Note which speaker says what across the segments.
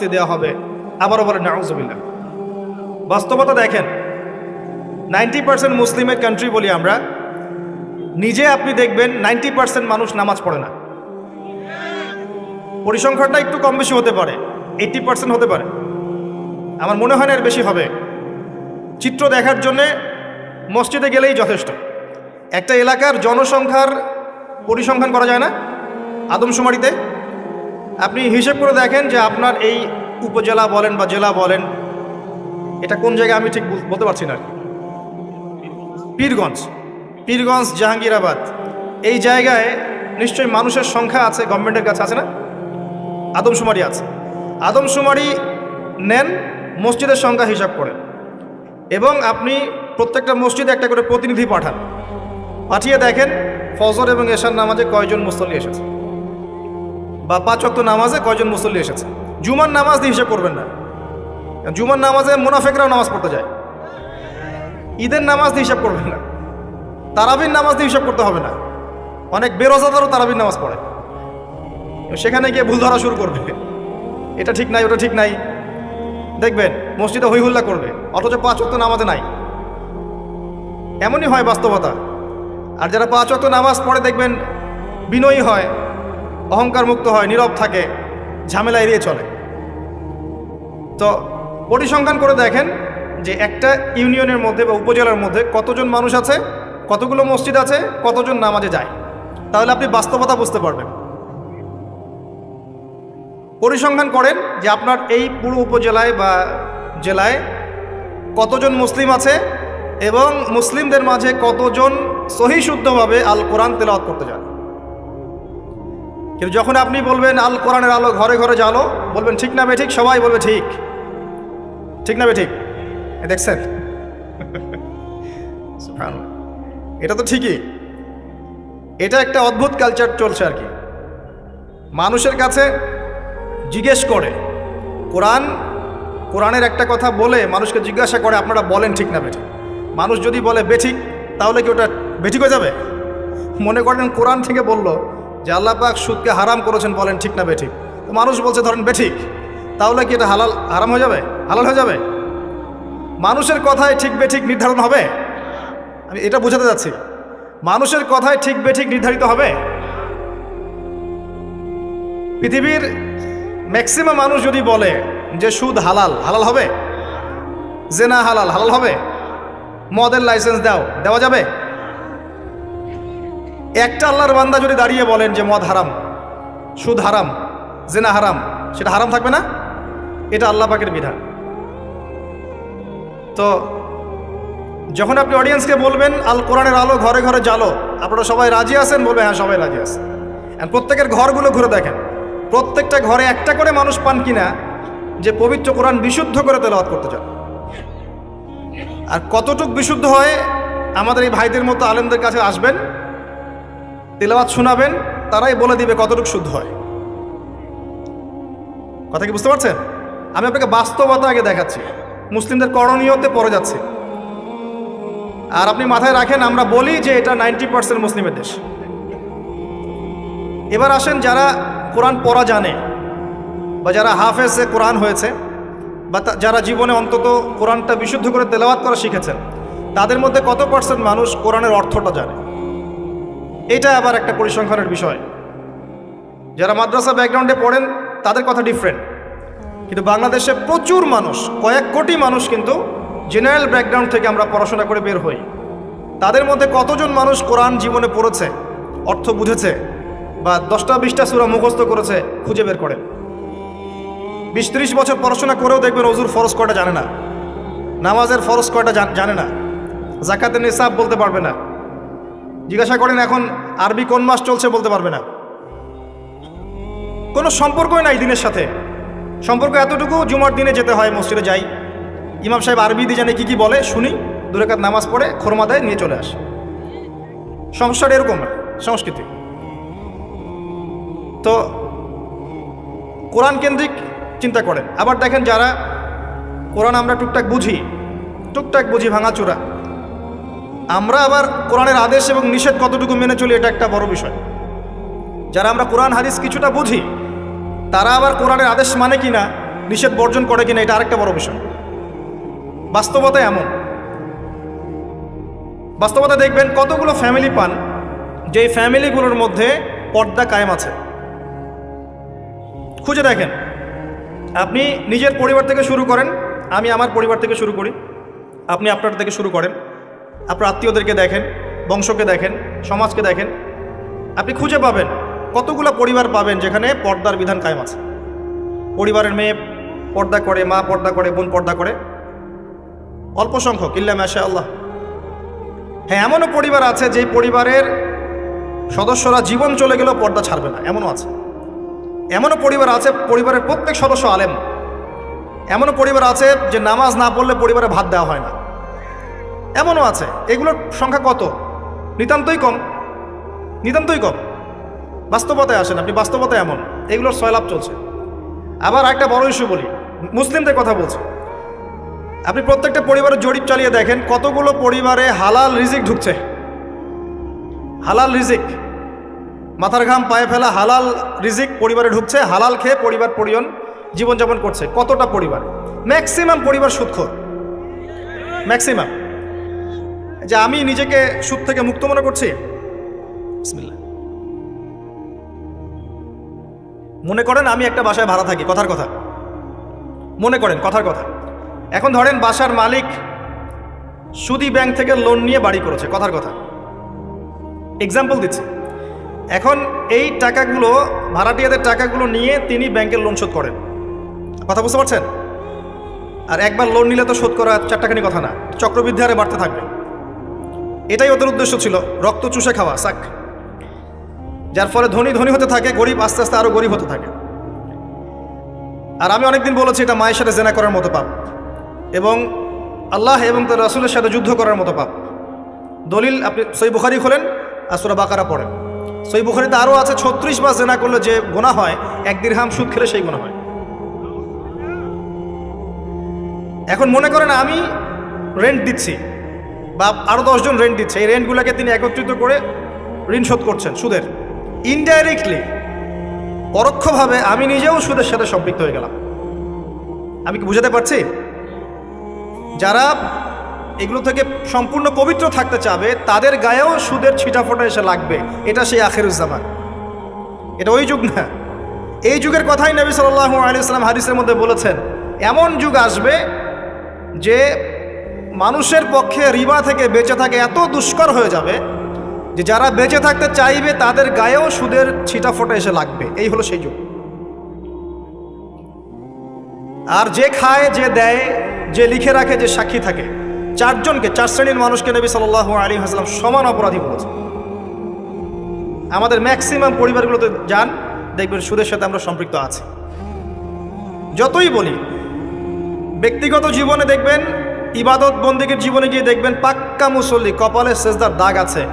Speaker 1: শাস্তি দেওয়া হবে। আবারও বলেন নাউজুবিল্লাহ। বাস্তবতা দেখেন, 90% মুসলিমের কান্ট্রি বলি আমরা, নিজে আপনি দেখবেন 90% মানুষ নামাজ পড়ে না। পরিসংখ্যানটা একটু কম বেশি হতে পারে, 80% হতে পারে, আমার মনে হয় না এর বেশি হবে। চিত্র দেখার জন্যে মসজিদে গেলেই যথেষ্ট। একটা এলাকার জনসংখ্যার পরিসংখ্যান করা যায় না আদমশুমারিতে? আপনি হিসেব করে দেখেন যে আপনার এই উপজেলা বলেন বা জেলা বলেন, এটা কোন জায়গায় আমি ঠিক বলতে পারছি না, পীরগঞ্জ, জাহাঙ্গীরাবাদ, এই জায়গায় নিশ্চয়ই মানুষের সংখ্যা আছে, গভর্নমেন্টের কাছে আছে না? আদমশুমারি আছে। আদমশুমারি নেন, মসজিদের সংখ্যা হিসাব করেন, এবং আপনি প্রত্যেকটা মসজিদে একটা করে প্রতিনিধি পাঠান, পাঠিয়ে দেখেন ফজর এবং এশার নামাজে কয়জন মুসল্লি এসেছে, বা 5 ওয়াক্ত নামাজে কয়জন মুসল্লি এসেছে। জুমার নামাজ দিয়ে হিসাব করবেন না, জুমার নামাজে মুনাফিকরাও নামাজ পড়তে যায়। ঈদের নামাজ দিয়ে হিসাব করবেন না, তারাবির নামাজ দিয়ে হিসাব করতে হবে না। অনেক বেরোজাদারও তারাবির নামাজ পড়ে, সেখানে গিয়ে ভুল ধরা শুরু করবে, এটা ঠিক নাই, ওটা ঠিক নাই, দেখবেন মসজিদে হই হুল্লা করবে, অথচ 5 ওয়াক্ত নামাজে নাই। এমনই হয় বাস্তবতা। আর যারা 5 ওয়াক্ত নামাজ পড়ে দেখবেন বিনয়ী হয়, অহংকার মুক্ত হয়, নীরব থাকে, ঝামেলা এড়িয়ে চলে। তো পরিসংখ্যান করে দেখেন যে একটা ইউনিয়নের মধ্যে বা উপজেলার মধ্যে কতজন মানুষ আছে, কতগুলো মসজিদ আছে, কতজন নামাজে যায়, তাহলে আপনি বাস্তবতা বুঝতে পারবেন। পরিসংখ্যান করেন যে আপনার এই পুরো উপজেলায় বা জেলায় কতজন মুসলিম আছে এবং মুসলিমদের মাঝে কতজন সহি শুদ্ধভাবে আল কোরআন তেলাওয়াত করতে যান। কিন্তু যখন আপনি বলবেন আল কোরআনের আলো ঘরে ঘরে জ্বালো, বলবেন ঠিক না বে ঠিক, সবাই বলবে ঠিক, ঠিক না বে ঠিক। দেখছেন, এটা তো ঠিকই, এটা একটা অদ্ভুত কালচার চলছে আর কি। মানুষের কাছে জিজ্ঞেস করে, কোরআনের একটা কথা বলে মানুষকে জিজ্ঞাসা করে আপনারা বলেন ঠিক না বেঠিক। মানুষ যদি বলে বেঠিক, তাহলে কি ওটা বেঠিক হয়ে যাবে? মনে করেন কোরআন থেকে বলল যে আল্লাহ পাক সুদকে হারাম করেছেন, বলেন ঠিক না বেঠিক। তো মানুষ বলছে ধরেন বেঠিক, তাহলে কি এটা হারাম হয়ে যাবে, হালাল হয়ে যাবে? মানুষের কথায় ঠিক বেঠিক নির্ধারণ হবে? আমি এটা বোঝাতে যাচ্ছি, মানুষের কথায় ঠিক বেঠিক নির্ধারিত হবে? পৃথিবীর ম্যাক্সিমাম মানুষ যদি বলে যে সুদ হালাল, হালাল হবে? জেনা হালাল, হালাল হবে? মদের লাইসেন্স দেওয়া যাবে? একটা আল্লাহর বান্দা যদি দাঁড়িয়ে বলেন যে মদ হারাম, সুদ হারাম, জেনা হারাম, সেটা হারাম থাকবে না? এটা আল্লাহ পাকের বিধান। তো যখন আপনি অডিয়েন্সকে বলবেন আল কোরআনের আলো ঘরে ঘরে জ্বালো, আপনারা সবাই রাজি আছেন? বলবে হ্যাঁ সবাই রাজি আছে। প্রত্যেকের ঘরগুলো ঘুরে দেখেন, প্রত্যেকটা ঘরে একটা করে মানুষ পান কিনা যে পবিত্র কোরআন বিশুদ্ধ করে তেলাওয়াত করতে চান। আর কতটুক বিশুদ্ধ হয়, আমাদের এই ভাইদের মতো আলেমদের কাছে আসবেন, তেলাওয়াত শোনাবেন, তারাই বলে দিবে কতটুক শুদ্ধ হয়। কথা কি বুঝতে পারছেন? আমি আপনাকে বাস্তবতা আগে দেখাচ্ছি, মুসলিমদের করণীয়তে পড়ে যাচ্ছে। আর আপনি মাথায় রাখেন, আমরা বলি যে এটা 90% মুসলিমের দেশ। এবার আসেন, যারা কোরআন পড়া জানে বা যারা হাফেজে কোরআন হয়েছে বা যারা জীবনে অন্তত কোরআনটা বিশুদ্ধ করে তেলাওয়াত করা শিখেছেন, তাদের মধ্যে কত পার্সেন্ট মানুষ কোরআনের অর্থটা জানে? এটা আবার একটা পরিসংখ্যানের বিষয়। যারা মাদ্রাসা ব্যাকগ্রাউন্ডে পড়েন তাদের কথা ডিফারেন্ট, কিন্তু বাংলাদেশে প্রচুর মানুষ, কয়েক কোটি মানুষ কিন্তু জেনারেল ব্যাকগ্রাউন্ড থেকে আমরা পড়াশোনা করে বের হই। তাদের মধ্যে কতজন মানুষ কোরআন জীবনে পড়েছে, অর্থ বুঝেছে, বা 10টা 20টা সূরা মুখস্থ করেছে? খুঁজে বের করেন। 20-30 বছর পড়াশোনা করেও দেখবেন ওযুর ফরজ কয়টা জানে না, নামাজের ফরজ কয়টা জানে না, যাকাতের নিসাব বলতে পারবে না। জিজ্ঞাসা করেন এখন আরবি কোন মাস চলছে, বলতে পারবে না। কোনো সম্পর্কই নাই দিনের সাথে। সম্পর্ক এতটুকু, জুমার দিনে যেতে হয়, মসজিদে যাই, ইমাম সাহেব আরবি দিয়ে জানে কি বলে শুনি, 2 রাকাত নামাজ পড়ে খোরমা দেয়, নিয়ে চলে আসে। সমস্যাটা এরকম সংস্কৃতি। তো কোরআন কেন্দ্রিক চিন্তা করেন। আবার দেখেন, যারা কোরআন আমরা টুকটাক বুঝি ভাঙাচোরা, আমরা আবার কোরআনের আদেশ এবং নিষেধ কতটুকু মেনে চলি, এটা একটা বড় বিষয়। যারা আমরা কোরআন হাদিস কিছুটা বুঝি, তারা আবার কোরআনের আদেশ মানে কিনা নিষেধ বর্জন করে কিনা এটা আরেকটা বড় বিষয়। বাস্তবতা এমন, বাস্তবতা দেখবেন কতগুলো ফ্যামিলি পান যে ফ্যামিলিগুলোর মধ্যে পর্দা কায়েম আছে। খুঁজে দেখেন, আপনি নিজের পরিবার থেকে শুরু করেন, আমি আমার পরিবার থেকে শুরু করি, আপনি আপনার থেকে শুরু করেন, আপনার আত্মীয়দেরকে দেখেন, বংশকে দেখেন, সমাজকে দেখেন, আপনি খুঁজে পাবেন কতগুলো পরিবার পাবেন যেখানে পর্দার বিধান কায়েম আছে। পরিবারের মেয়ে পর্দা করে, মা পর্দা করে, বোন পর্দা করে, অল্প সংখ্যক, ইল্লা মাশাআল্লাহ। হ্যাঁ, এমনও পরিবার আছে যেই পরিবারের সদস্যরা জীবন চলে গেলেও পর্দা ছাড়বে না, এমনও আছে। এমনও পরিবার আছে পরিবারের প্রত্যেক সদস্য আলেম। এমনও পরিবার আছে যে নামাজ না পড়লে পরিবারে ভাত দেওয়া হয় না, এমনও আছে। এগুলোর সংখ্যা কত? নিতান্তই কম, নিতান্তই কম। বাস্তবতায় আসেন আপনি, বাস্তবতা এমন, এগুলোর সয়লাভ চলছে। আবার একটা বড় ইস্যু বলি, মুসলিমদের কথা বলছি। আপনি প্রত্যেকটা পরিবারের জরিপ চালিয়ে দেখেন কতগুলো পরিবারে হালাল রিজিক ঢুকছে। হালাল রিজিক, মাথার ঘাম পায়ে ফেলা হালাল রিজিক পরিবারে ঢুকছে, হালাল খেয়ে পরিবার পরিজন জীবনযাপন করছে। কতটা পরিবার? ম্যাক্সিমাম পরিবার সুদখোর, ম্যাক্সিমাম। যে আমি নিজেকে সুদ থেকে মুক্ত মনে করছি, বিসমিল্লাহ। মনে করেন আমি একটা বাসায় ভাড়া থাকি, কথার কথা, মনে করেন কথার কথা। এখন ধরেন বাসার মালিক সুদী ব্যাংক থেকে লোন নিয়ে বাড়ি করেছে, কথার কথা, এক্সাম্পল দিচ্ছি। এখন এই টাকাগুলো, ভাড়াটিয়াদের টাকাগুলো নিয়ে তিনি ব্যাংকের লোন শোধ করেন, কথা বুঝতে পারছেন? আর একবার লোন নিলে তো শোধ করা চারটাখানি কথা না, চক্রবৃদ্ধি হারে বাড়তে থাকবে। এটাই ওদের উদ্দেশ্য ছিল, রক্ত চুষে খাওয়া, সাক। যার ফলে ধনী ধনী হতে থাকে, গরিব আস্তে আস্তে আরো গরিব হতে থাকে। আর আমি অনেকদিন বলেছি এটা মায়ের সাথে জেনা করার মতো পাপ, এবং আল্লাহ এবং তার রাসূলের সাথে যুদ্ধ করার মতো পাপ। দলিল আপনি সহিহ বুখারী খোলেন আর সূরা বাকারা পড়েন। সহিহ বুখারীতে আরও আছে 36 বার জেনা করলে যে গুনাহ হয়, 1 দিরহাম সুদ খেলে সেই গুনাহ হয়। এখন মনে করেন আমি রেন্ট দিচ্ছি, বা আরও 10 জন রেন্ট দিচ্ছে, এই রেন্টগুলোকে তিনি একত্রিত করে ঋণ শোধ করছেন সুদের। ইনডাইরেক্টলি, পরোক্ষভাবে আমি নিজেও সুদের সাথে সম্পৃক্ত হয়ে গেলাম। আমি কি বুঝাতে পারছি? যারা এগুলো থেকে সম্পূর্ণ পবিত্র থাকতে চাবে তাদের গায়েও সুদের ছিটাফোঁটা এসে লাগবে। এটা সেই আখিরুজ্জামান, এটা ওই যুগ না। এই যুগের কথাই নবী সাল্লাল্লাহু আলাইহি ওয়াসাল্লাম হাদিসের মধ্যে বলেছেন, এমন যুগ আসবে যে মানুষের পক্ষে রিবা থেকে বেঁচে থাকে এত দুষ্কর হয়ে যাবে যে যারা বেঁচে থাকতে চাইবে তাদের গায়েও সুদের ছিটাফোঁটা এসে লাগবে। এই হলো সেই যুগ। আর যে খায়, যে দেয়, যে লিখে রাখে, যে সাক্ষী থাকে, 4 জনকে, 4 শ্রেণীর মানুষকে নবী সাল্লাল্লাহু আলাইহি ওয়াসাল্লাম সমান অপরাধী বলেছেন। আমাদের ম্যাক্সিমাম পরিবারগুলোতে যান, দেখবেন সুদের সাথে আমরা সম্পৃক্ত আছি। যতই বলি, ব্যক্তিগত জীবনে দেখবেন, ইবাদত বন্দেগীর জীবনে গিয়ে দেখবেন পাক্কা মুসল্লি, কপালে সেজদার দাগ আছে।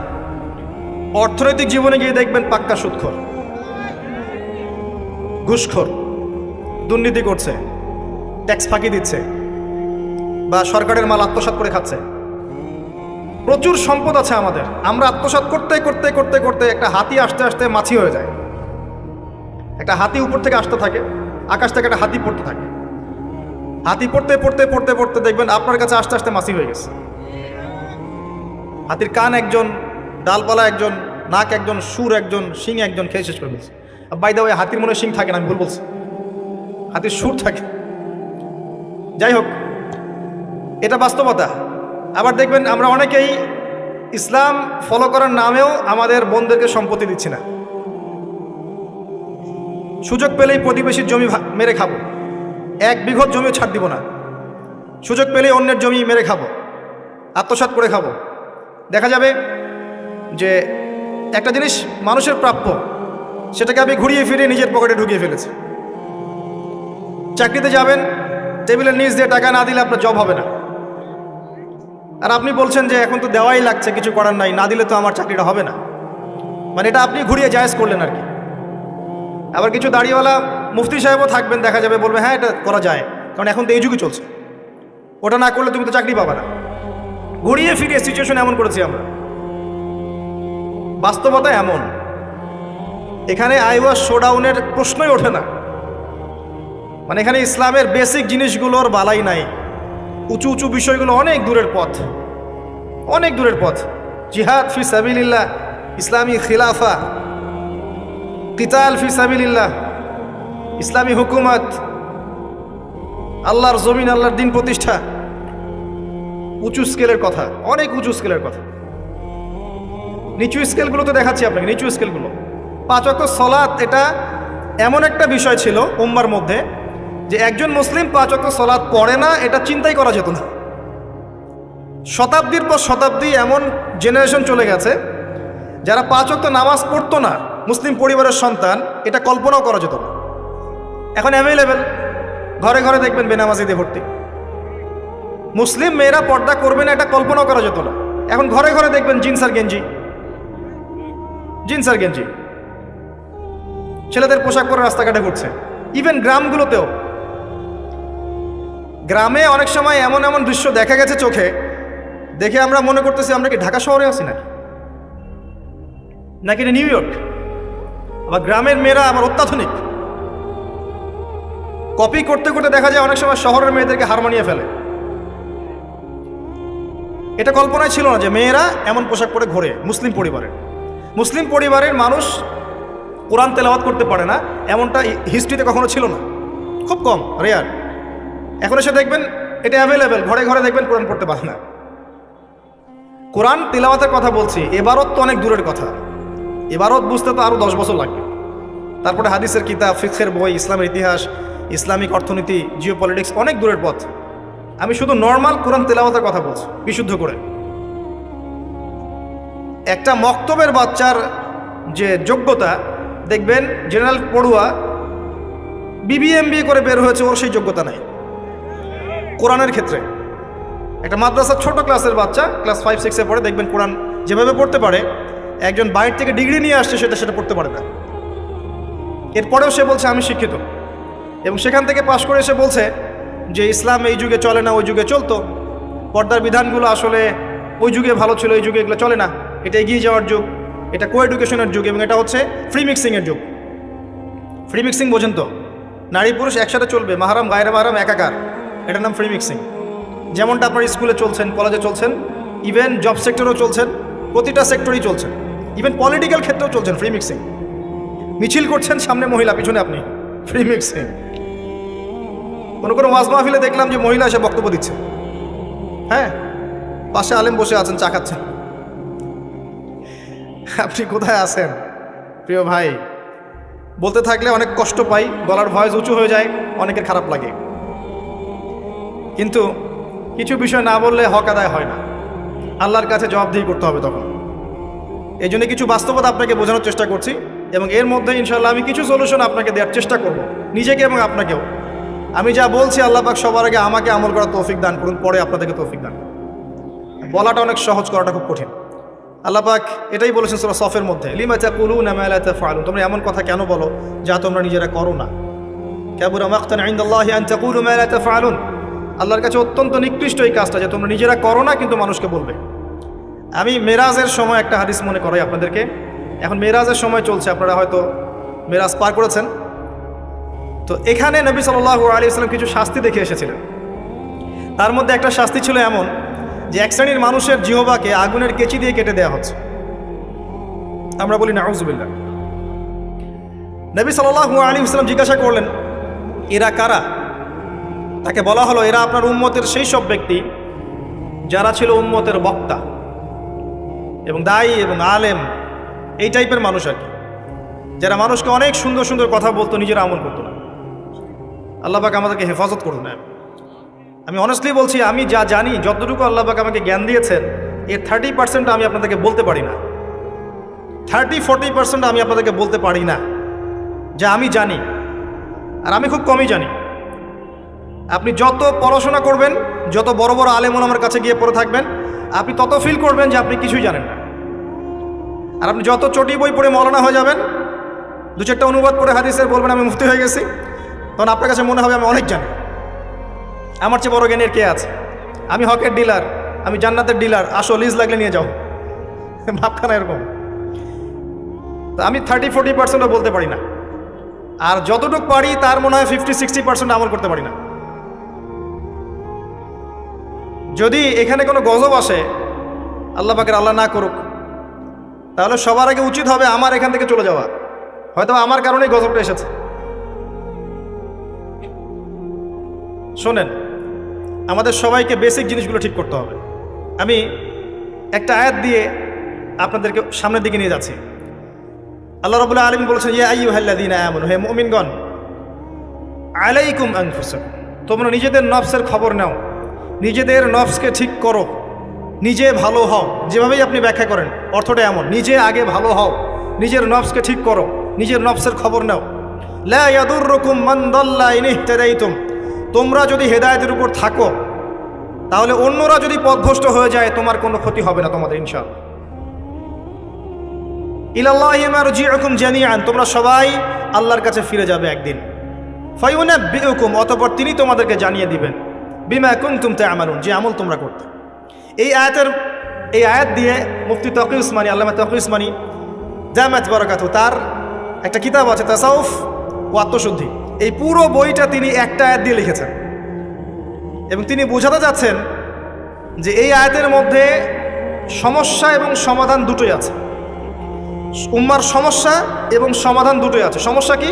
Speaker 1: অর্থনৈতিক জীবনে গিয়ে দেখবেন পাক্কা সুদখোর, ঘুষখোর, দুর্নীতি করছে, ট্যাক্স ফাঁকি দিচ্ছে, বা সরকারের মাল আত্মসাৎ করে খাচ্ছে। প্রচুর সম্পদ আছে আমাদের, আমরা আত্মসাৎ করতে করতে করতে করতে একটা হাতি আসতে আসতে মাছি হয়ে যায়। একটা হাতি উপর থেকে আসতে থাকে, আকাশ থেকে একটা হাতি পড়তে থাকে। হাতি পড়তে পড়তে পড়তে পড়তে দেখবেন আপনার কাছে আস্তে আস্তে মাছি হয়ে গেছে। হাতির কান একজন, ডালপালা একজন, নাক একজন, সুর একজন, শিং একজন, খেয়ে শেষ করে দিচ্ছে। বাই দা ওয়ে, হাতির মনে শিং থাকে না, আমি ভুল বলছি, হাতির সুর থাকে। যাই হোক, এটা বাস্তবতা। আবার দেখবেন আমরা অনেকেই ইসলাম ফলো করার নামেও আমাদের বোনদেরকে সম্পত্তি দিচ্ছি না। সুযোগ পেলেই প্রতিবেশীর জমি মেরে খাবো, 1 বিঘত জমিও ছাড় দিব না। সুযোগ পেলেই অন্যের জমি মেরে খাবো, আত্মসাৎ করে খাবো। দেখা যাবে যে একটা জিনিস মানুষের প্রাপ্য, সেটাকে আমি ঘুরিয়ে ফিরিয়ে নিজের পকেটে ঢুকিয়ে ফেলেছি। চাকরিতে যাবেন, টেবিলের নিচ দিয়ে টাকা না দিলে আপনার জব হবে না। আর আপনি বলছেন যে এখন তো দেওয়াই লাগছে, কিছু করার নাই, না দিলে তো আমার চাকরিটা হবে না। মানে এটা আপনি ঘুরিয়ে জায়েজ করলেন আর কি। আবার কিছু দাড়িওয়ালা মুফতি সাহেবও থাকবেন, দেখা যাবে বলবে হ্যাঁ এটা করা যায়, কারণ এখন তো এই যুগই চলছে, ওটা না করলে তুমি তো চাকরি পাবে না। ঘুরিয়ে ফিরিয়ে সিচুয়েশন এমন করেছি আমরা। বাস্তবতা এমন, এখানে আইওয়াস শোডাউনের প্রশ্নই ওঠে না। মানে এখানে ইসলামের বেসিক জিনিসগুলোর বালাই নাই, উঁচু উঁচু বিষয়গুলো অনেক দূরের পথ, অনেক দূরের পথ। জিহাদ ফি সাবিলিল্লাহ, ইসলামী খিলাফা, কিতাল ফি সাবিলিল্লাহ, ইসলামী হুকুমত, আল্লাহর জমিন, আল্লাহর দিন প্রতিষ্ঠা, উঁচু স্কেলের কথা, অনেক উঁচু স্কেলের কথা। নিচু স্কেলগুলো তো দেখাচ্ছি আপনাকে, নিচু স্কেলগুলো। 5 ওয়াক্ত সালাত এটা এমন একটা বিষয় ছিল উম্মার মধ্যে যে একজন মুসলিম 5 ওয়াক্ত সালাত পড়ে না এটা চিন্তাই করা যেত না। শতাব্দীর পর শতাব্দী এমন জেনারেশন চলে গেছে যারা 5 ওয়াক্ত নামাজ পড়তো না, মুসলিম পরিবারের সন্তান, এটা কল্পনাও করা যেত না। এখন অ্যাভেলেবেল, ঘরে ঘরে দেখবেন বেনামাজিদের ভর্তি। মুসলিম মেয়েরা পর্দা করবে না এটা কল্পনাও করা যেত না। এখন ঘরে ঘরে দেখবেন জিন্স আর গেঞ্জি, জিন্স আর গেঞ্জি, ছেলেদের পোশাক পরে রাস্তাঘাটে ঘুরছে। ইভেন গ্রামগুলোতেও, গ্রামে অনেক সময় এমন এমন দৃশ্য দেখা গেছে চোখে, দেখে আমরা মনে করতেছি আমরা কি ঢাকা শহরে আছি নাকি নিউ ইয়র্ক। আবার গ্রামের মেয়েরা আবার অত্যাধুনিক, কপি করতে করতে দেখা যায় অনেক সময় শহরের মেয়েদেরকে হার মানিয়ে ফেলে। এটা কল্পনায় ছিল না যে মেয়েরা এমন পোশাক পরে ঘোরে মুসলিম পরিবারের। মুসলিম পরিবারের মানুষ কোরআন তেলাওয়াত করতে পারে না, এমনটা হিস্ট্রিতে কখনো ছিল না, খুব কম, রেয়ার। এখন এসে দেখবেন এটা অ্যাভেলেবেল, ঘরে ঘরে দেখবেন কোরআন পড়তে পারে না। কোরআন তেলাওয়াতের কথা বলছি, এবারত তো অনেক দূরের কথা, এবারত বুঝতে তো আরও 10 বছর লাগবে। তারপরে হাদিসের কিতাব, ফিকহের বই, ইসলামের ইতিহাস, ইসলামিক অর্থনীতি, জিওপলিটিক্স, অনেক দূরের পথ। আমি শুধু নর্মাল কোরআন তেলাওয়াতের কথা বলছি, বিশুদ্ধ করে। একটা মক্তবের বাচ্চার যে যোগ্যতা, দেখবেন জেনারেল পড়ুয়া BBA করে বের হয়েছে, ওর সেই যোগ্যতা নাই কোরআনের ক্ষেত্রে। একটা মাদ্রাসার ছোট ক্লাসের বাচ্চা, ক্লাস 5-6-এ পড়ে, দেখবেন কোরআন যেভাবে পড়তে পারে, একজন বাইরে থেকে ডিগ্রি নিয়ে আসছে সেটা পড়তে পারে না। এরপরেও সে বলছে আমি শিক্ষিত, এবং সেখান থেকে পাশ করে এসে বলছে যে ইসলাম এই যুগে চলে না, ওই যুগে চলতো, পর্দার বিধানগুলো আসলে ওই যুগে ভালো ছিল, এই যুগে এগুলো চলে না, এটা এগিয়ে যাওয়ার যুগ, এটা কো এডুকেশনের যুগ, এবং এটা হচ্ছে ফ্রি মিক্সিংয়ের যুগ। ফ্রি মিক্সিং বোঝেন তো, নারী পুরুষ একসাথে চলবে, মাহারাম গায়রে মাহারাম একাকার, এটার নাম ফ্রি মিক্সিং। যেমনটা আপনার স্কুলে চলছেন, কলেজে চলছেন, ইভেন জব সেক্টরেও চলছেন, প্রতিটা সেক্টরেই চলছেন, ইভেন পলিটিক্যাল ক্ষেত্রেও চলছেন ফ্রি মিক্সিং। মিছিল করছেন, সামনে মহিলা, পিছনে আপনি, ফ্রি মিক্সিং। কোনো ওয়াজ মাহফিলে দেখলাম যে মহিলা এসে বক্তব্য দিচ্ছে, হ্যাঁ, পাশে আলেম বসে আছেন, চা খাচ্ছেন। আপনি কোথায় আছেন প্রিয় ভাই? বলতে থাকলে অনেক কষ্ট পাই, গলার ভয়েস উঁচু হয়ে যায়, অনেকের খারাপ লাগে, কিন্তু কিছু বিষয় না বললে হক আদায় হয় না, আল্লাহর কাছে জবাবদিহি করতে হবে তখন। এই জন্য কিছু বাস্তবতা আপনাকে বোঝানোর চেষ্টা করছি, এবং এর মধ্যে ইনশাআল্লাহ আমি কিছু সলিউশন আপনাকে দেওয়ার চেষ্টা করব, নিজেকে এবং আপনাকেও। আমি যা বলছি আল্লাহ পাক সবার আগে আমাকে আমল করার তৌফিক দান করুন, পরে আপনাদেরকে তৌফিক দান। বলাটা অনেক সহজ, করাটা খুব কঠিন। আল্লাহ পাক এটাই বলেছেন সূরা সফের মধ্যে, লিমা তাকুলুনা মা লা তাফআলুন, তোমরা এমন কথা কেন বলো যা তোমরা নিজেরা করো না। কাবুরা মাকতান ইনদাল্লাহি আন তাকুলু মা লা তাফআলুন, আল্লাহর কাছে অত্যন্ত নিকৃষ্ট এই কাজটা যে তোমরা নিজেরা করো না কিন্তু মানুষকে বলবে। আমি মেরাজের সময় একটা হাদিস মনে করাই আপনাদেরকে। এখন মেরাজের সময় চলছে, আপনারা হয়তো মেরাজ পার করেছেন। তো এখানে নবী সাল্লাল্লাহু আলাইহি ওয়াসাল্লাম কিছু শাস্তি দেখে এসেছিলেন। তার মধ্যে একটা শাস্তি ছিল এমন যে এক শ্রেণীর মানুষের জিহ্বাকে আগুনের কেচি দিয়ে কেটে দেওয়া হচ্ছে। আমরা বলি নাউযুবিল্লাহ। নবী সাল্লাল্লাহু আলাইহি ওয়াসাল্লাম জিজ্ঞাসা করলেন এরা কারা? তাকে বলা হলো এরা আপনার উম্মতের সেই সব ব্যক্তি যারা ছিল উম্মতের বক্তা এবং দায়ী এবং আলেম, এই টাইপের মানুষ আর কি, যারা মানুষকে অনেক সুন্দর সুন্দর কথা বলতো, নিজেরা আমল করতো না। আল্লাহ পাক আমাদেরকে হেফাজত করুন। আমি অনেস্টলি বলছি, আমি যা জানি, যতটুকু আল্লাহ পাক আমাকে জ্ঞান দিয়েছেন, এর 30% আমি আপনাদেরকে বলতে পারি না, 30-40% আমি আপনাদেরকে বলতে পারি না যা আমি জানি, আর আমি খুব কমই জানি। আপনি যত পড়াশোনা করবেন, যত বড় বড় আলেম ওলামার কাছে গিয়ে পড়ে থাকবেন, আপনি তত ফিল করবেন যে আপনি কিছুই জানেন না। আর আপনি যত চটি বই পড়ে মৌলানা হয়ে যাবেন, 2-4টা অনুবাদ পড়ে হাদিসের বলবেন আমি মুফতি হয়ে গেছি, তখন আপনার কাছে মনে হবে আমি অনেক জানি, আমার চেয়ে বড় জ্ঞানের কে আছে, আমি হকের ডিলার, আমি জান্নাতের ডিলার, আসো লিজ লাগলে নিয়ে যাও, ভাবখানা এরকম। তো আমি 30-40%ও বলতে পারি না। আর যতটুকু পারি তার মনে হয় 50-60% আমল করতে পারি না। যদি এখানে কোনো গজব আসে, আল্লাহ পাকের আল্লাহ না করুক, তাহলে সবার আগে উচিত হবে আমার এখান থেকে চলে যাওয়া। হয়তো আমার কারণেই গজবটা এসেছে। শোনেন, আমাদের সবাইকে বেসিক জিনিসগুলো ঠিক করতে হবে। আমি একটা আয়াত দিয়ে আপনাদেরকে সামনের দিকে নিয়ে যাচ্ছি। আল্লাহ রাব্বুল আলামিন বলেছেন, ইয়া আইয়ুহাল্লাযীনা আমানু, হে মুমিনগণ, আলাইকুম আনফুসাকুম, তোমরা নিজেদের নফসের খবর নাও, নিজেদের নফসকে ঠিক করো, নিজে ভালো হও। যেভাবেই আপনি ব্যাখ্যা করেন অর্থটা এমন, নিজে আগে ভালো হও, নিজের নফসকে ঠিক করো, নিজের নফসের খবর নাও। লা ইয়াদুররুকুম মান দাল্লা ইন ইহতাদাইতুম, তোমরা যদি হেদায়েতের উপর থাকো তাহলে অন্যরা যদি পথভ্রষ্ট হয়ে যায় তোমার কোনো ক্ষতি হবে না তোমাদের, ইনশাআল্লাহ। ইলাল্লাহি মারজিউকুম জামিআন, তোমরা সবাই আল্লাহর কাছে ফিরে যাবে একদিন। ফায়ুনাব্বিউকুম, অতঃপর তিনি তোমাদেরকে জানিয়ে দিবেন, বিমা কুনতুম তা'মালুন, যে আমল তোমরা করতে। এই আয়াত দিয়ে মুফতি তকি উসমানী, আল্লামা তকি উসমানী জামাত বারাকাতু, তার একটা কিতাব আছে তাসাউফ ও আত্মশুদ্ধি, এই পুরো বইটা তিনি একটা আয়াত দিয়ে লিখেছেন। এবং তিনি বোঝাতে যাচ্ছেন যে এই আয়াতের মধ্যে সমস্যা এবং সমাধান দুটোই আছে। উম্মার সমস্যা এবং সমাধান দুটোই আছে। সমস্যা কি?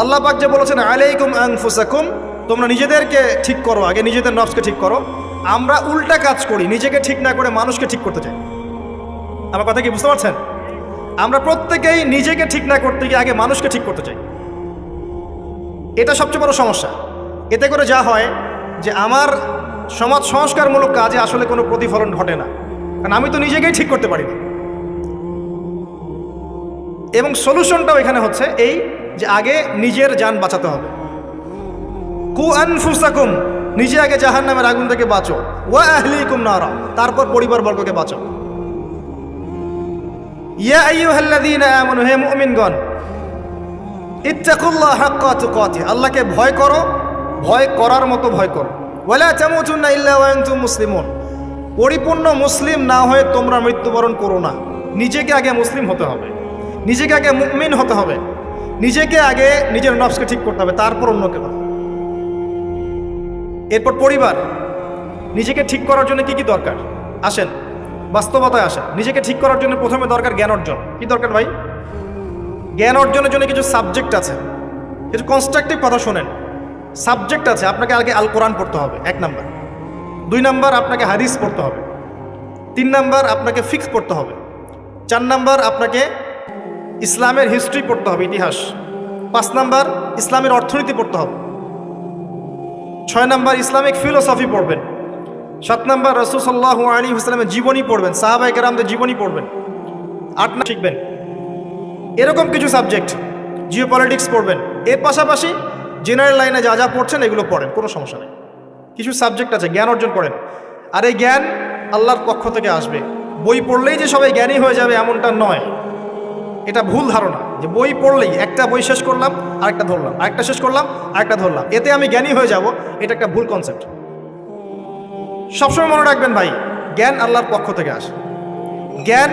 Speaker 1: আল্লাহ পাক যে বলেছেন আলাইকুম আনফুসাকুম, তোমরা নিজেদেরকে ঠিক করো, আগে নিজেদের নফসকে ঠিক করো। আমরা উল্টা কাজ করি, নিজেকে ঠিক না করে মানুষকে ঠিক করতে চাই। আমার কথা কি বুঝতে পারছেন? আমরা প্রত্যেকেই নিজেকে ঠিক না করতে গিয়ে আগে মানুষকে ঠিক করতে চাই। এটা সবচেয়ে বড় সমস্যা। এতে করে যা হয় যে আমার সমাজ সংস্কারমূলক কাজে আসলে কোনো প্রতিফলন ঘটে না, কারণ আমি তো নিজেকেই ঠিক করতে পারি না। এবং সলিউশনটাও এখানে হচ্ছে এই যে আগে নিজের জান বাঁচাতে হবে। কু আনফুসাকুম, নিজে আগে জাহান্নামের আগুন থেকে বাঁচো, ওয়া আহলিকুম নারা, তারপর পরিবারবর্গকে বাঁচো। ইয়া আইয়ুহাল্লাযীনা আমানু, হে মুমিনগণ, ইত্তাকুল্লাহ হাক্কা তুকাতিহ, আল্লাহকে ভয় করো, ভয় করার মতো ভয় করো। ওয়ালা তামুতুন্না ইল্লা ওয়া আনতুম মুসলিমুন, পরিপূর্ণ মুসলিম না হয়ে তোমরা মৃত্যুবরণ করো না। নিজেকে আগে মুসলিম হতে হবে, নিজেকে আগে মুমিন হতে হবে, নিজেকে আগে নিজের নফসকে ঠিক করতে হবে, তারপর অন্যকে হবে। এরপর পরিবার। নিজেকে ঠিক করার জন্য কি কি দরকার? আসেন বাস্তবতায় আসেন। নিজেকে ঠিক করার জন্য প্রথমে দরকার জ্ঞান অর্জন। কি দরকার ভাই? জ্ঞান অর্জনের জন্য কিছু সাবজেক্ট আছে, কিছু কনস্ট্রাকটিভ কথা শোনেন। সাবজেক্ট আছে, আপনাকে আগে আল কোরআন পড়তে হবে 1 নাম্বার, 2 নাম্বার আপনাকে হাদিস পড়তে হবে, 3 নাম্বার আপনাকে ফিকহ পড়তে হবে, 4 নাম্বার আপনাকে ইসলামের হিস্ট্রি পড়তে হবে, ইতিহাস, 5 নাম্বার ইসলামের অর্থনীতি পড়তে হবে, 6 নাম্বার ইসলামিক ফিলোসফি পড়বেন, 7 নাম্বার রাসূল সাল্লাল্লাহু আলাইহি ওয়াসাল্লামের জীবনী পড়বেন, সাহাবায়ে কেরামদের জীবনী পড়বেন, 8 নাম্বার শিখবেন। এরকম কিছু সাবজেক্ট। জিওপলিটিক্স পড়বেন। এর পাশাপাশি জেনারেল লাইনে যা যা পড়ছেন এগুলো পড়েন, কোনো সমস্যা নেই। কিছু সাবজেক্ট আছে, জ্ঞান অর্জন করেন। আর এই জ্ঞান আল্লাহর পক্ষ থেকে আসবে। বই পড়লেই যে সবাই জ্ঞানী হয়ে যাবে এমনটা নয়, এটা ভুল ধারণা যে বই পড়লেই, একটা বই শেষ করলাম আরেকটা ধরলাম, আরেকটা শেষ করলাম আরেকটা ধরলাম, এতে আমি জ্ঞানী হয়ে যাব, এটা একটা ভুল কনসেপ্ট। সবসময় মনে রাখবেন ভাই, জ্ঞান আল্লাহর পক্ষ থেকে আসে। জ্ঞান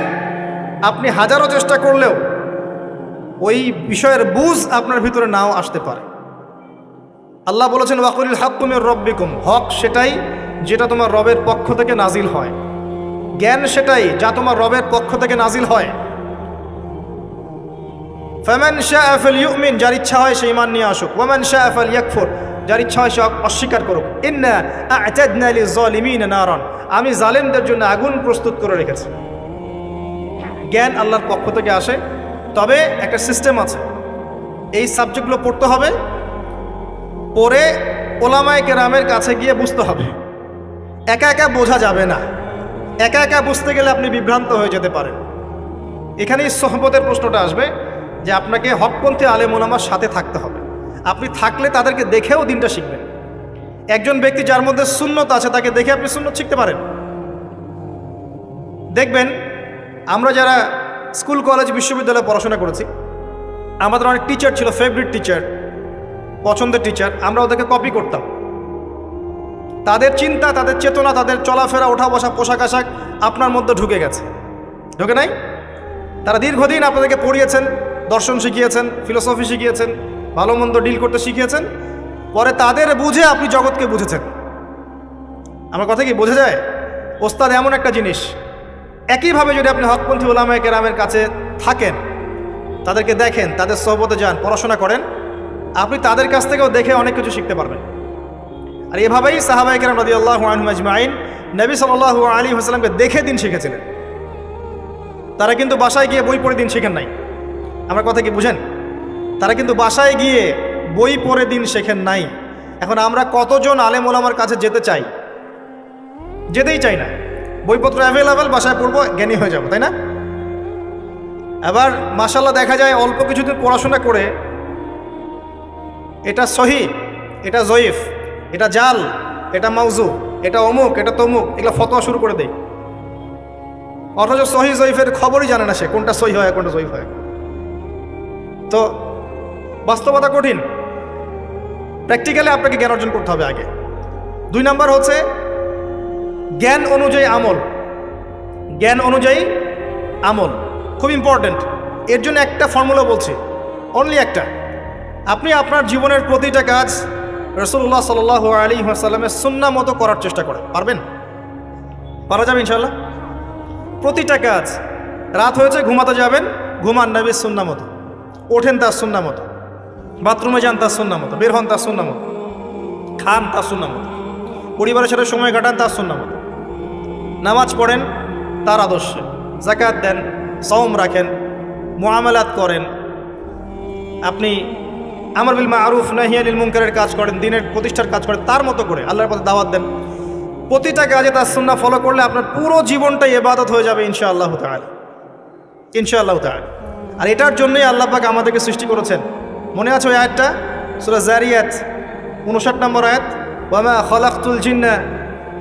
Speaker 1: আপনি হাজারো চেষ্টা করলেও ওই বিষয়ের বুঝ আপনার ভিতরে নাও আসতে পারে। আল্লাহ বলেছেন ওয়াকুলিল হাক্কু মির রাব্বিকুম, হক সেটাই যেটা তোমার রবের পক্ষ থেকে নাজিল হয়। জ্ঞান সেটাই যা তোমার রবের পক্ষ থেকে নাজিল হয়। ফামান শাআ ফালইউমিন, যার ইচ্ছা হয় সে ঈমান নিয়ে আসুক। ওয়ামান শাআ ফালইয়াকফুর, যার ইচ্ছা হয় সে অস্বীকার করুক। ইন্না আ'তাদনা লিয-যালিমিনা নারান, আমি জালেমদের জন্য আগুন প্রস্তুত করে রেখেছি। জ্ঞান আল্লাহর পক্ষ থেকে আসে, তবে একটা সিস্টেম আছে। এই সাবজেক্টগুলো পড়তে হবে, পরে ওলামায়ে কেরামের কাছে গিয়ে বুঝতে হবে। একা একা বোঝা যাবে না। একা একা বুঝতে গেলে আপনি বিভ্রান্ত হয়ে যেতে পারেন। এখানেই সোহবতের প্রশ্নটা আসবে যে আপনাকে হকপন্থী আলেম ওলামার সাথে থাকতে হবে। আপনি থাকলে তাদেরকে দেখেও দিনটা শিখবেন। একজন ব্যক্তি যার মধ্যে সুন্নত আছে তাকে দেখে আপনি সুন্নত শিখতে পারেন। দেখবেন আমরা যারা স্কুল কলেজ বিশ্ববিদ্যালয়ে পড়াশোনা করেছি, আমাদের অনেক টিচার ছিল, ফেভারিট টিচার, পছন্দের টিচার। আমরা ওদেরকে কপি করতাম। তাদের চিন্তা, তাদের চেতনা, তাদের চলাফেরা, ওঠা বসা, পোশাক আশাক আপনার মধ্যে ঢুকে গেছে, ঢুকে নাই? তারা দীর্ঘদিন আপনাদেরকে পড়িয়েছেন, দর্শন শিখিয়েছেন, ফিলোসফি শিখিয়েছেন, ভালো মন্দ ডিল করতে শিখিয়েছেন, পরে তাদের বুঝে আপনি জগৎকে বুঝেছেন। আমার কথা কি বোঝা যায়? ওস্তাদ এমন একটা জিনিস, একইভাবে যদি আপনি হকপন্থী উলামায়ে কেরামের কাছে থাকেন, তাদেরকে দেখেন, তাদের সোহবতে যান, পড়াশোনা করেন, আপনি তাদের কাছ থেকেও দেখে অনেক কিছু শিখতে পারবেন। আর এভাবেই সাহাবায়ে কেরাম রাদিয়াল্লাহু আনহুম আজমাইন নবী সাল্লাল্লাহু আলাইহি ওয়াসাল্লামকে দেখে দিন শিখেছিলেন। তারা কিন্তু বাসায় গিয়ে বই পড়ে দিন শেখেন নাই। আমার কথা কি বুঝেন? তারা কিন্তু বাসায় গিয়ে বই পড়ে দিন শেখেন নাই। এখন আমরা কতজন আলেম ওলামার কাছে যেতে চাই? যেতেই চাই না। বইপত্র অ্যাভেলেবেল, বাসায় পড়বো, জ্ঞানী হয়ে যাব, তাই না? আবার মাশাআল্লাহ দেখা যায় অল্প কিছুদিন পড়াশোনা করে এটা সহি, এটা জয়ীফ, এটা জাল, এটা মাউজু, এটা অমুক, এটা তমুক, এগুলো ফতোয়া শুরু করে দেয়। অথচ সহি জয়ীফের খবরই জানে না সে, কোনটা সহি হয় কোনটা জয়ীফ হয়। তো বাস্তবতা কঠিন। প্র্যাকটিক্যালি আপনাকে জ্ঞান অর্জন করতে হবে আগে। 2 নাম্বার হচ্ছে জ্ঞান অনুযায়ী আমল। জ্ঞান অনুযায়ী আমল খুব ইম্পর্টেন্ট। এর জন্য একটা ফর্মুলা বলছি, অনলি একটা। আপনি আপনার জীবনের প্রতিটা কাজ রাসূলুল্লাহ সাল্লাল্লাহু আলাইহি ওয়াসাল্লামের সুন্নাহ মতো করার চেষ্টা করেন। পারবেন? পারা যাবে ইনশাআল্লাহ। প্রতিটা কাজ, রাত হয়েছে ঘুমাতে যাবেন, ঘুমান নবীর সুন্নাহ মতো, ওঠেন তার সুন্নাহ মতো, বাথরুমে যান তার সুন্নাহ মতো, বের হন তার সুন্নাহ মতো, খান তার সুন্নাহ মতো, পরিবারের সাথে সময় কাটান তার সুন্নাহ মতো, নামাজ পড়েন তার আদর্শে, যাকাত দেন, সওম রাখেন, মুআমালাত করেন, আপনি আমর বিল মারুফ নাহি আনিল মুনকারের কাজ করেন, দ্বীনের প্রতিষ্ঠার কাজ করেন, তার মতো করে আল্লাহর পথে দাওয়াত দেন। প্রতিটা কাজে তার সুন্নাহ ফলো করলে আপনার পুরো জীবনটাই ইবাদত হয়ে যাবে ইনশাআল্লাহ তাআলা, ইনশাআল্লাহ তাআলা। আর এটার জন্যই আল্লাহ পাক আমাদেরকে সৃষ্টি করেছেন। মনে আছে ওই আয়াতটা, সূরা যারিয়াত 59 নম্বর আয়াত, ওয়ামা খালাকতুল জিন্না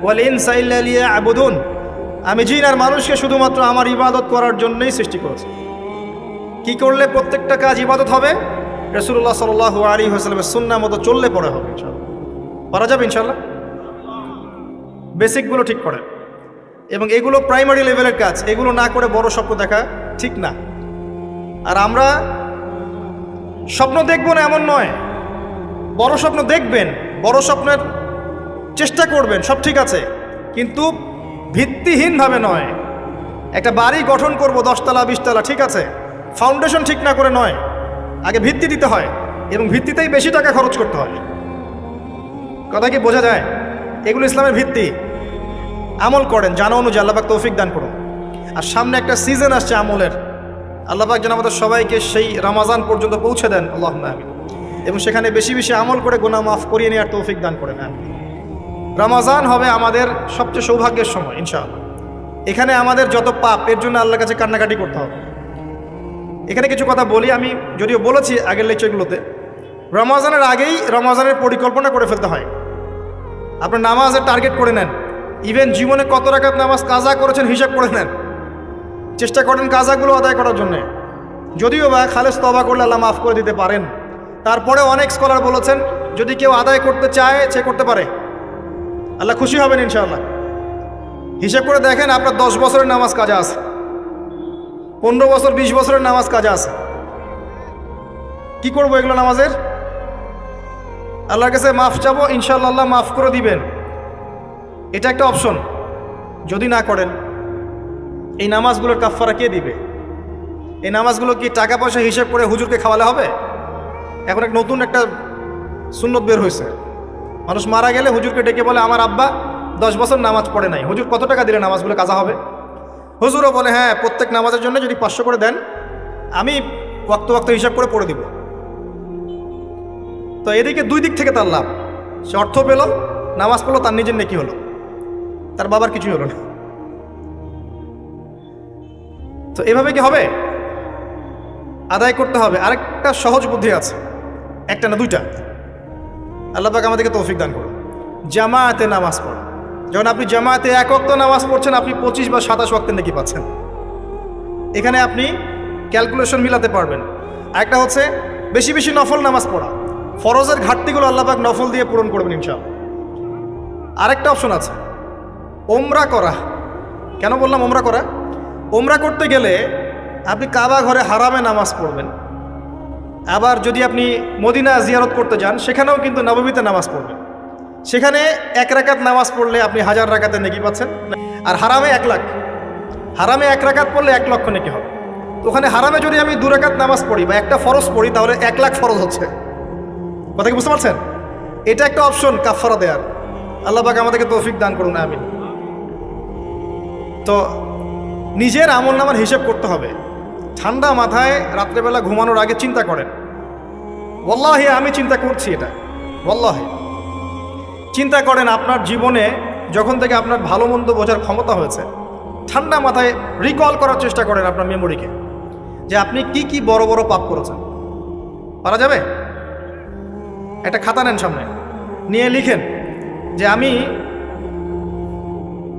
Speaker 1: ওয়াল ইনসা ইল্লা লিয়াবুদুন। আমি জিন আর মানুষকে শুধুমাত্র আমার ইবাদত করার জন্যই সৃষ্টি করেছি। কি করলে প্রত্যেকটা কাজ ইবাদত হবে? রাসূলুল্লাহ সাল্লাল্লাহু আলাইহি ওয়াসাল্লামের সুন্নাহ মতো চললে পড়া হবে ইনশাআল্লাহ। পারা যাবে ইনশাআল্লাহ। বেসিকগুলো ঠিক করেন, এবং এগুলো প্রাইমারি লেভেলের কাজ। এগুলো না করে বড় স্বপ্ন দেখা ঠিক না। আর আমরা স্বপ্ন দেখব না এমন নয়, বড় স্বপ্ন দেখবেন, বড় স্বপ্নের চেষ্টা করবেন, সব ঠিক আছে, কিন্তু ভিত্তিহীনভাবে নয়। একটা বাড়ি গঠন করব 10 তলা 20 তলা, ঠিক আছে, ফাউন্ডেশন ঠিক না করে নয়, আগে ভিত্তি দিতে হয়, এবং ভিত্তিতেই বেশি টাকা খরচ করতে হয়। কথা কি বোঝা যায়? এগুলো ইসলামের ভিত্তি। আমল করেন জানা অনুযায়ী, আল্লাহ পাক তৌফিক দান করুন। আর সামনে একটা সিজন আসছে আমলের, আল্লাহ পাক যেন আমাদের সবাইকে সেই রমাজান পর্যন্ত পৌঁছে দেন, আল্লাহুম্মা আমিন। এবং সেখানে বেশি বেশি আমল করে গুনাহ মাফ করিয়ে নেওয়ার তৌফিক দান করেন। রমাজান হবে আমাদের সবচেয়ে সৌভাগ্যের সময় ইনশাআল্লাহ। এখানে আমাদের যত পাপ, এর জন্য আল্লাহর কাছে কান্নাকাটি করতে হবে। এখানে কিছু কথা বলি, আমি যদিও বলেছি আগের লেকচারগুলোতে, রমাজানের আগেই রমাজানের পরিকল্পনা করে ফেলতে হয়। আপনার নামাজের টার্গেট করে নেন, ইভেন জীবনে কত রাকাত নামাজ কাজা করেছেন হিসাব করে নেন, চেষ্টা করেন কাজাগুলো আদায় করার জন্যে। যদিও বা খালেস তওবা করলে আল্লাহ মাফ করে দিতে পারেন। তারপরে অনেক স্কলার বলেছেন যদি কেউ আদায় করতে চায় সে করতে পারে, আল্লাহ খুশি হবেন ইনশাআল্লাহ। হিসাব করে দেখেন, আপনার 10 বছরের নামাজ কাজা আছে, 15 বছর 20 বছরের নামাজ কাজা আছে। কি করবো এগুলো নামাজের? আল্লাহর কাছে মাফ চাবো, ইনশাআল্লাহ আল্লাহ মাফ করে দিবেন। এটা একটা অপশন। যদি না করেন, এই নামাজগুলোর কাফফারা কে দিবে? এই নামাজগুলো কি টাকা পয়সা হিসেব করে হুজুরকে খাওয়ালে হবে? এখন এক নতুন একটা সুন্নত বের হয়েছে, মানুষ মারা গেলে হুজুরকে ডেকে বলে আমার আব্বা 10 বছর নামাজ পড়ে নাই, হুজুর কত টাকা দিলে নামাজগুলো কাজা হবে? হুজুরও বলে হ্যাঁ, প্রত্যেক নামাজের জন্য যদি 500 করে দেন আমি ওয়াক্ত ওয়াক্ত হিসাব করে পড়ে দিব। তো এদিকে 2 দিক থেকে তার লাভ, সে অর্থ পেল, নামাজ পড়লো, তার নিজের নেকি হলো, তার বাবার কিছুই হলো না। তো এভাবে কি হবে? আদায় করতে হবে। আরেকটা সহজ বুদ্ধি আছে, একটা না 2টা। আল্লাহ পাক আমাদেরকে তৌফিক দান করুন। জামায়াতে নামাজ পড়া। যখন আপনি জামায়াতে 1 ওয়াক্ত নামাজ পড়ছেন, আপনি 25 বা 27 ওয়াক্তের নেকি পাচ্ছেন। এখানে আপনি ক্যালকুলেশন মিলাতে পারবেন। আরেকটা হচ্ছে বেশি বেশি নফল নামাজ পড়া। ফরজের ঘাটতিগুলো আল্লাহ পাক নফল দিয়ে পূরণ করবেন ইনশাআল্লাহ। আরেকটা অপশন আছে, ওমরা করা। কেন বললাম ওমরা করা? ওমরা করতে গেলে আপনি কাবা ঘরে হারামে নামাজ পড়বেন, আবার যদি আপনি মদিনা জিয়ারত করতে যান, সেখানেও কিন্তু নববীতে নামাজ পড়বেন। সেখানে 1 রাকাত নামাজ পড়লে আপনি 1000 রাকাতের নেকি পাচ্ছেন। আর হারামে 1 লাখ, হারামে 1 রাকাত পড়লে 1 লক্ষ নেকি হবে। তো ওখানে হারামে যদি আমি 2 রাকাত নামাজ পড়ি বা একটা ফরজ পড়ি, তাহলে 1 লাখ ফরজ হচ্ছে। কথা কি বুঝতে পারছেন? এটা একটা অপশন কাফারা দেয়ার। আল্লাহ পাক আমাদেরকে তৌফিক দান করুন, আমিন। তো নিজের আমল নামার হিসেব করতে হবে। ঠান্ডা মাথায় রাত্রেবেলা ঘুমানোর আগে চিন্তা করেন, ওয়াল্লাহি আমি চিন্তা করছি এটা, ওয়াল্লাহি চিন্তা করেন আপনার জীবনে যখন থেকে আপনার ভালো মন্দ বোঝার ক্ষমতা হয়েছে, ঠান্ডা মাথায় রিকল করার চেষ্টা করেন আপনার মেমোরিকে, যে আপনি কি কি বড় বড় পাপ করেছেন। পারা যাবে? একটা খাতা নেন সামনে, নিয়ে লিখেন যে আমি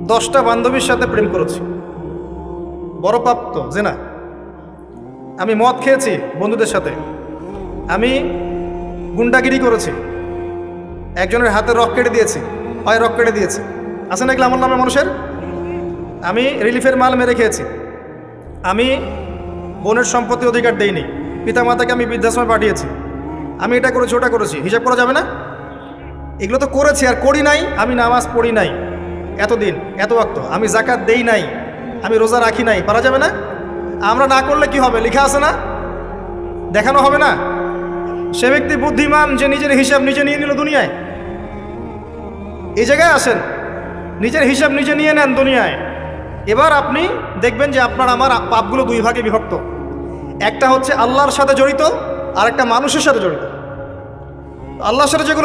Speaker 1: 10টা বান্ধবীর সাথে প্রেম করেছি, বড় পাপ তো জেনা। আমি মদ খেয়েছি বন্ধুদের সাথে, আমি গুন্ডাগিরি করেছি, একজনের হাতে রক কেটে দিয়েছি, হয় রক কেটে দিয়েছি, আছে না এগুলো আমার নামে মানুষের? আমি রিলিফের মাল মেরে খেয়েছি, আমি বোনের সম্পত্তি অধিকার দেইনি, পিতামাতাকে আমি বৃদ্ধাশ্রমে পাঠিয়েছি, আমি এটা করেছি ওটা করেছি, হিসাব করা যাবে না? এগুলো তো করেছি আর করি নাই। আমি নামাজ পড়ি নাই এতদিন, এত ওয়াক্ত, আমি যাকাত দেই নাই, আমি রোজা রাখি নাই, পারা যাবে না? আমরা না করলে কি হবে? লেখা আছে না, দেখানো হবে না? সে ব্যক্তি বুদ্ধিমান যে নিজের হিসাব নিজে নিয়ে নিল দুনিয়ায়। এই জায়গায় আসেন, নিজের হিসাব নিজে নিয়ে নেন দুনিয়ায়। এবার আপনি দেখবেন যে আপনার আমার পাপগুলো 2 ভাগে বিভক্ত। একটা হচ্ছে আল্লাহর সাথে জড়িত, আর একটা মানুষের সাথে জড়িত। আল্লাহর সাথে যেগুলো